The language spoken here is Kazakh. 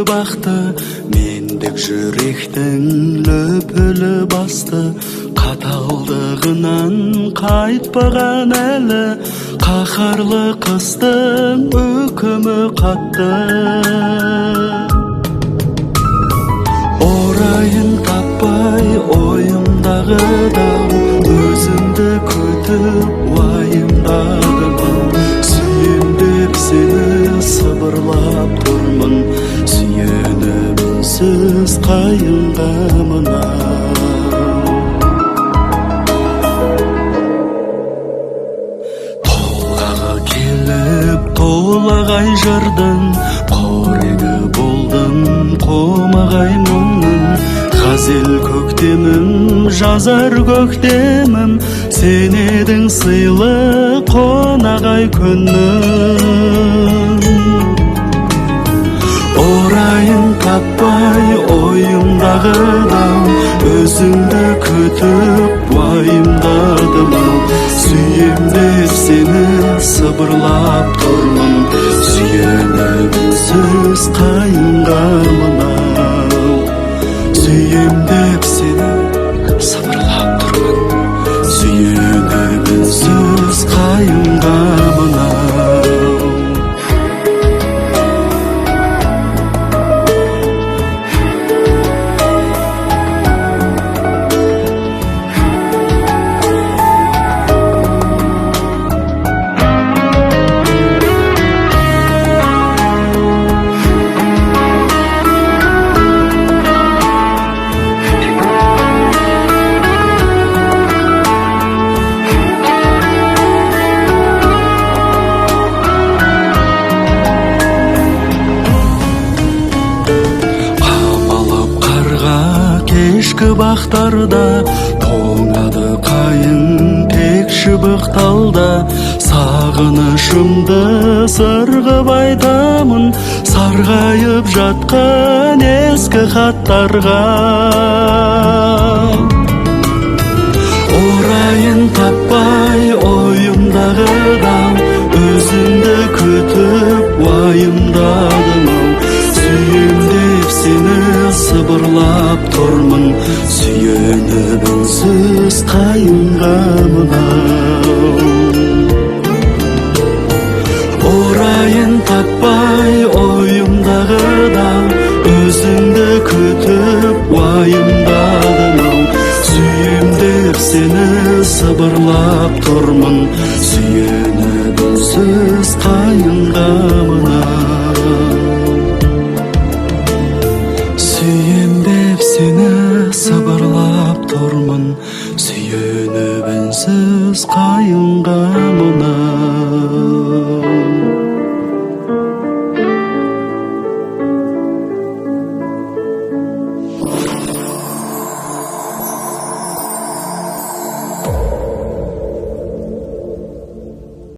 бақты, мендік жүректің лөпілі басты. Қаталдығынан қайтпаған әлі, қаһарлы қыстың үкімі қатты. Орайын таппай ойымдағы дау, өзіңді күтіп уайымдадым. Сүйем деп сені сыбырлап тұрмын, сүйеніп үнсіз қайынға мынау. Толғағы келіп толағай жырдың, қорегі болдым қомағай мұңның. Ғазел көктемім, жазар көктемім, сен едің сыйлы қонағай күннің. Орайын таппай ойымдағы дау, өзіңді күтіп уайымдадым. Сүйем деп сені сыбырлап тұрмын, сүйеніп үнсіз қайынға мынау. Сүйем деп сені сыбырлап тұрмын, сүйеніп үнсіз қайынға мынау. Кешкі бақтарда тоңады қайың тек шыбықталда. Сағынышымды сырғып айтамын, сарғайып жатқан ескі хаттарға. Орайын таппай ойымдағы дау, өзіңді күтіп уайымдадым. Сүйем деп сені сыбырлап тұрмын, сүйеніп үнсіз қайынға мынау. Орайын таппай ойымдағы дау, өзіңді күтіп уайымдадым. Сүйем деп сені сыбырлап тұрмын, сүйеніп үнсіз қайынға мынау. Сүйем деп сені сыбырлап тұрмын, сүйеніп үнсіз қайынға мынау.